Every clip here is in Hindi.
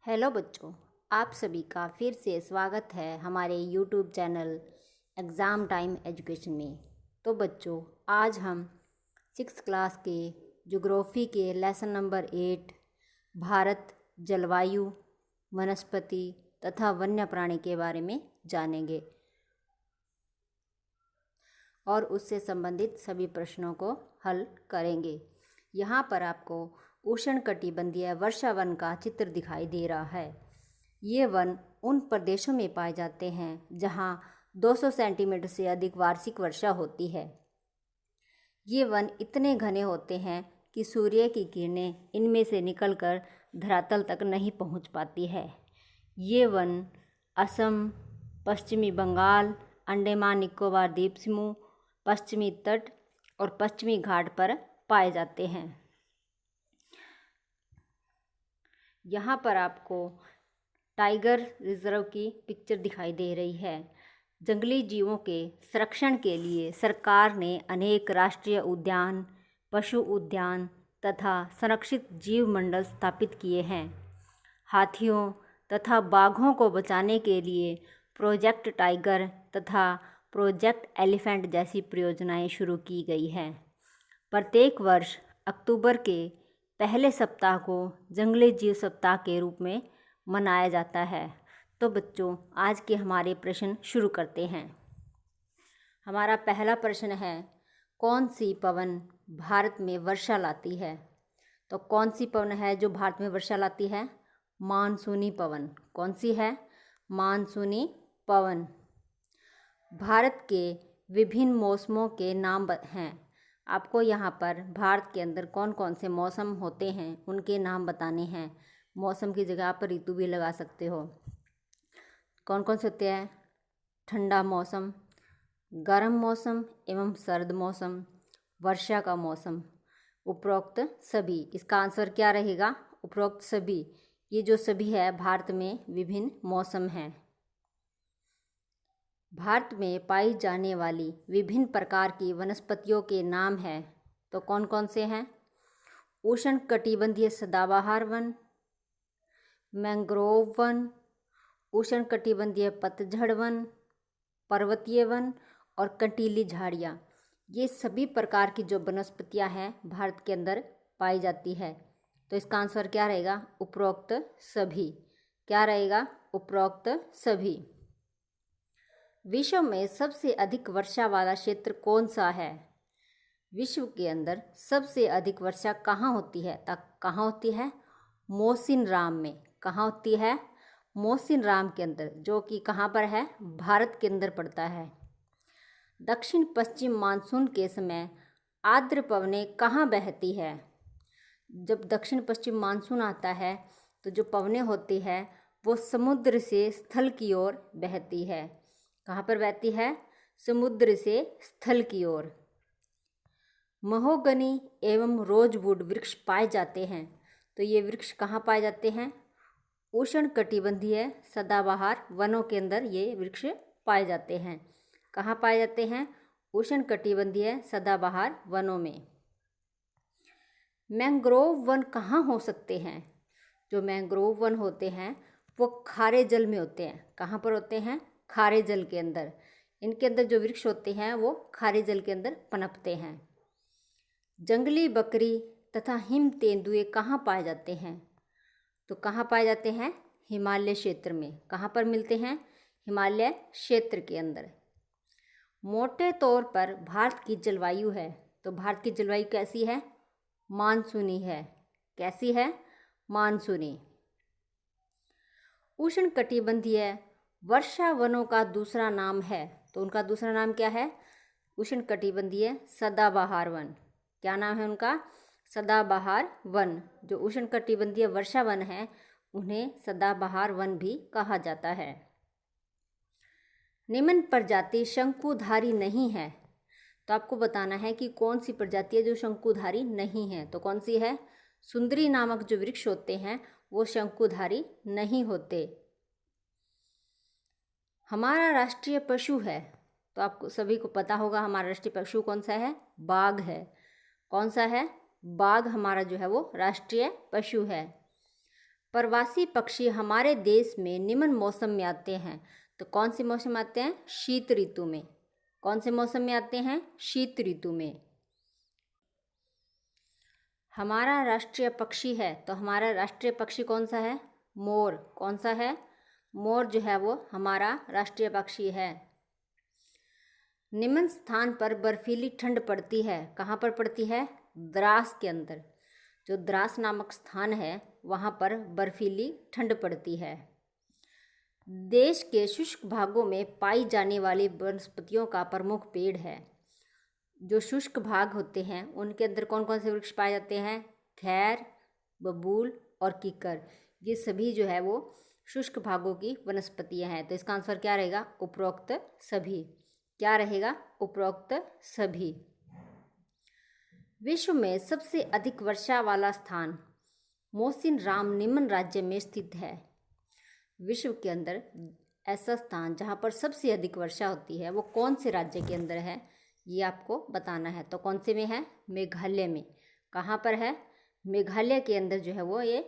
हेलो बच्चों, आप सभी का फिर से स्वागत है हमारे YouTube channel exam time education में। तो बच्चों, आज हम 6th क्लास के ज्योग्राफी के लेसन नंबर 8 भारत, जलवायु, वनस्पति तथा वन्य प्राणी के बारे में जानेंगे और उससे संबंधित सभी प्रश्नों को हल करेंगे। यहाँ पर आपको उष्णकटिबंधीय वर्षा वन का चित्र दिखाई दे रहा है। ये वन उन प्रदेशों में पाए जाते हैं जहाँ 200 सेंटीमीटर से अधिक वार्षिक वर्षा होती है। ये वन इतने घने होते हैं कि सूर्य की किरणें इनमें से निकलकर धरातल तक नहीं पहुँच पाती है। ये वन असम, पश्चिमी बंगाल, अंडमान निकोबार द्वीप समूह, पश्चिमी तट और पश्चिमी घाट पर पाए जाते हैं। यहाँ पर आपको टाइगर रिजर्व की पिक्चर दिखाई दे रही है। जंगली जीवों के संरक्षण के लिए सरकार ने अनेक राष्ट्रीय उद्यान, पशु उद्यान तथा संरक्षित जीव मंडल स्थापित किए हैं। हाथियों तथा बाघों को बचाने के लिए प्रोजेक्ट टाइगर तथा प्रोजेक्ट एलिफेंट जैसी परियोजनाएं शुरू की गई हैं। प्रत्येक वर्ष अक्टूबर के पहले सप्ताह को जंगली जीव सप्ताह के रूप में मनाया जाता है। तो बच्चों, आज के हमारे प्रश्न शुरू करते हैं। हमारा पहला प्रश्न है, कौन सी पवन भारत में वर्षा लाती है? तो कौन सी पवन है जो भारत में वर्षा लाती है? मानसूनी पवन। कौन सी है? मानसूनी पवन। भारत के विभिन्न मौसमों के नाम हैं। आपको यहाँ पर भारत के अंदर कौन कौन से मौसम होते हैं उनके नाम बताने हैं। मौसम की जगह पर ऋतु भी लगा सकते हो। कौन कौन से होते हैं? ठंडा मौसम, गर्म मौसम एवं सर्द मौसम, वर्षा का मौसम। उपरोक्त सभी, इसका आंसर क्या रहेगा? उपरोक्त सभी। ये जो सभी है भारत में विभिन्न मौसम हैं। भारत में पाई जाने वाली विभिन्न प्रकार की वनस्पतियों के नाम हैं। तो कौन कौन से हैं? उष्णकटिबंधीय सदाबहार वन, मैंग्रोव वन, उष्णकटिबंधीय पतझड़ वन, पर्वतीय वन और कंटीली झाड़ियाँ। ये सभी प्रकार की जो वनस्पतियाँ हैं भारत के अंदर पाई जाती है। तो इसका आंसर क्या रहेगा? उपरोक्त सभी। क्या रहेगा? उपरोक्त सभी। विश्व में सबसे अधिक वर्षा वाला क्षेत्र कौन सा है? विश्व के अंदर सबसे अधिक वर्षा कहाँ होती है? कहाँ होती है? मौसिनराम में। कहाँ होती है? मौसिनराम के अंदर, जो कि कहाँ पर है? भारत के अंदर पड़ता है। दक्षिण पश्चिम मानसून के समय आर्द्र पवनें कहाँ बहती है? जब दक्षिण पश्चिम मानसून आता है तो जो पवनें होती है वो समुद्र से स्थल की ओर बहती है। कहाँ पर बहती है? समुद्र से स्थल की ओर। महोगनी एवं रोजवुड वृक्ष पाए जाते हैं। तो ये वृक्ष कहाँ पाए जाते हैं? उष्णकटिबंधीय सदाबहार वनों के अंदर ये वृक्ष पाए जाते हैं। कहाँ पाए जाते हैं? उष्णकटिबंधीय सदाबहार वनों में। मैंग्रोव वन कहाँ हो सकते हैं? जो मैंग्रोव वन होते हैं वो खारे जल में होते हैं। कहाँ पर होते हैं? खारे जल के अंदर। इनके अंदर जो वृक्ष होते हैं वो खारे जल के अंदर पनपते हैं। जंगली बकरी तथा हिम तेंदुए कहाँ पाए जाते हैं? तो कहाँ पाए जाते हैं? हिमालय क्षेत्र में। कहाँ पर मिलते हैं? हिमालय क्षेत्र के अंदर। मोटे तौर पर भारत की जलवायु है। तो भारत की जलवायु कैसी है? मानसूनी है। कैसी है? मानसूनी। उष्णकटिबंधीय वर्षा वनों का दूसरा नाम है। तो उनका दूसरा नाम क्या है? उष्णकटिबंधीय सदाबहार वन। क्या नाम है उनका? सदाबहार वन। जो उष्णकटिबंधीय वर्षा वन है उन्हें सदाबहार वन भी कहा जाता है। निम्न प्रजाति शंकुधारी नहीं है। तो आपको बताना है कि कौन सी प्रजाति है जो शंकुधारी नहीं है। तो कौन सी है? सुंदरी नामक जो वृक्ष होते हैं वो शंकुधारी नहीं होते। हमारा राष्ट्रीय पशु है। तो आपको सभी को पता होगा हमारा राष्ट्रीय पशु कौन सा है? बाघ है। कौन सा है? बाघ हमारा जो है वो राष्ट्रीय पशु है। प्रवासी पक्षी हमारे देश में निम्न मौसम में आते हैं। तो कौन से मौसम आते हैं? शीत ऋतु में। कौन से मौसम में आते हैं? शीत ऋतु में। हमारा राष्ट्रीय पक्षी है, तो हमारा राष्ट्रीय पक्षी कौन सा है? मोर। कौन सा है? मोर जो है वो हमारा राष्ट्रीय पक्षी है। निम्न स्थान पर बर्फीली ठंड पड़ती है। कहाँ पर पड़ती है? द्रास के अंदर। जो द्रास नामक स्थान है वहाँ पर बर्फीली ठंड पड़ती है। देश के शुष्क भागों में पाई जाने वाली वनस्पतियों का प्रमुख पेड़ है। जो शुष्क भाग होते हैं उनके अंदर कौन कौन से वृक्ष पाए जाते हैं? खैर, बबूल और कीकर। ये सभी जो है वो शुष्क भागों की वनस्पतियां हैं। तो इसका आंसर क्या रहेगा? उपरोक्त सभी। क्या रहेगा? उपरोक्त सभी। विश्व में सबसे अधिक वर्षा वाला स्थान मोसिनराम निम्न राज्य में स्थित है। विश्व के अंदर ऐसा स्थान जहाँ पर सबसे अधिक वर्षा होती है वो कौन से राज्य के अंदर है, ये आपको बताना है। तो कौन से में है? मेघालय में। कहाँ पर है? मेघालय के अंदर जो है वो ये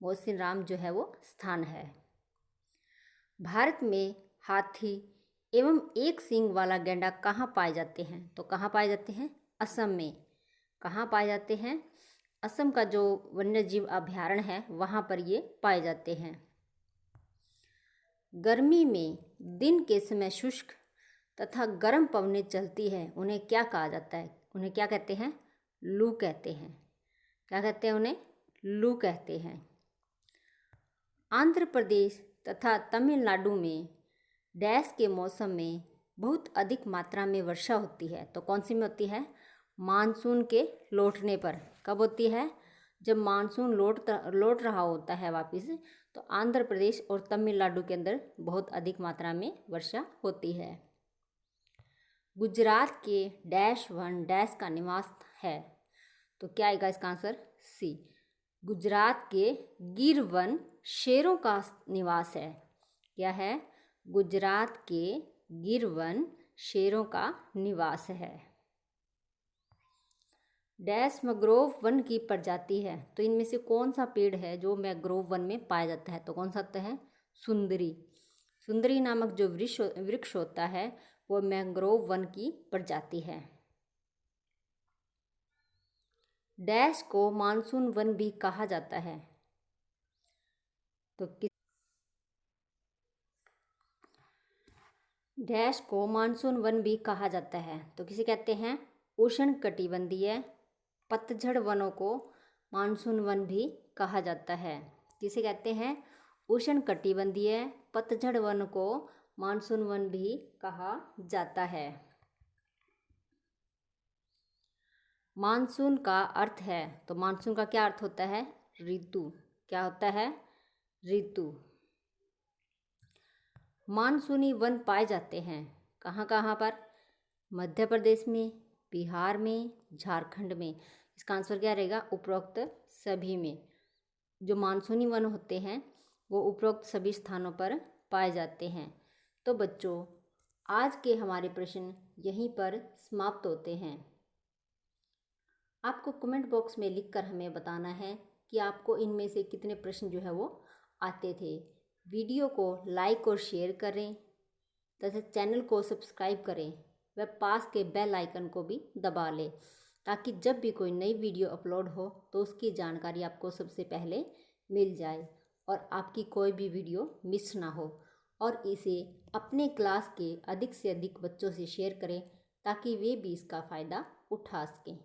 मोसिनराम जो है वो स्थान है। भारत में हाथी एवं एक सींग वाला गैंडा कहाँ पाए जाते हैं? तो कहाँ पाए जाते हैं? असम में। कहाँ पाए जाते हैं? असम का जो वन्य जीव अभयारण्य है वहाँ पर ये पाए जाते हैं। गर्मी में दिन के समय शुष्क तथा गर्म पवनें चलती हैं, उन्हें क्या कहा जाता है? उन्हें क्या कहते हैं? लू कहते हैं। क्या कहते हैं? उन्हें लू कहते हैं। आंध्र प्रदेश तथा तमिलनाडु में डैश के मौसम में बहुत अधिक मात्रा में वर्षा होती है। तो कौन सी में होती है? मानसून के लौटने पर। कब होती है? जब मानसून लौट रहा होता है वापस, तो आंध्र प्रदेश और तमिलनाडु के अंदर बहुत अधिक मात्रा में वर्षा होती है। गुजरात के डैश वन डैश का निवास है। तो क्या आएगा इसका आंसर? सी। गुजरात के गिर वन शेरों का निवास है। क्या है? गुजरात के गिर वन शेरों का निवास है। डैश मैंग्रोव वन की प्रजाति है। तो इनमें से कौन सा पेड़ है जो मैंग्रोव वन में पाया जाता है? तो कौन सा होता है? सुंदरी। सुंदरी नामक जो वृक्ष होता है वो मैंग्रोव वन की प्रजाति है। डैश को मानसून वन भी कहा जाता है। तो डैश को मानसून वन भी कहा जाता है। तो किसे कहते हैं? उष्णकटिबंधीय पतझड़ वनों को मानसून वन भी कहा जाता है। किसे कहते हैं? उष्णकटिबंधीय पतझड़ वन को मानसून वन भी कहा जाता है। मानसून का अर्थ है, तो मानसून का क्या अर्थ होता है? ऋतु। क्या होता है? ऋतु। मानसूनी वन पाए जाते हैं कहाँ कहाँ पर? मध्य प्रदेश में, बिहार में, झारखंड में। इसका आंसर क्या रहेगा? उपरोक्त सभी में। जो मानसूनी वन होते हैं वो उपरोक्त सभी स्थानों पर पाए जाते हैं। तो बच्चों, आज के हमारे प्रश्न यहीं पर समाप्त होते हैं। आपको कमेंट बॉक्स में लिखकर हमें बताना है कि आपको इनमें से कितने प्रश्न जो है वो आते थे। वीडियो को लाइक और शेयर करें तथा चैनल को सब्सक्राइब करें व पास के बेल आइकन को भी दबा लें, ताकि जब भी कोई नई वीडियो अपलोड हो तो उसकी जानकारी आपको सबसे पहले मिल जाए और आपकी कोई भी वीडियो मिस ना हो। और इसे अपने क्लास के अधिक से अधिक बच्चों से शेयर करें ताकि वे भी इसका फ़ायदा उठा सकें।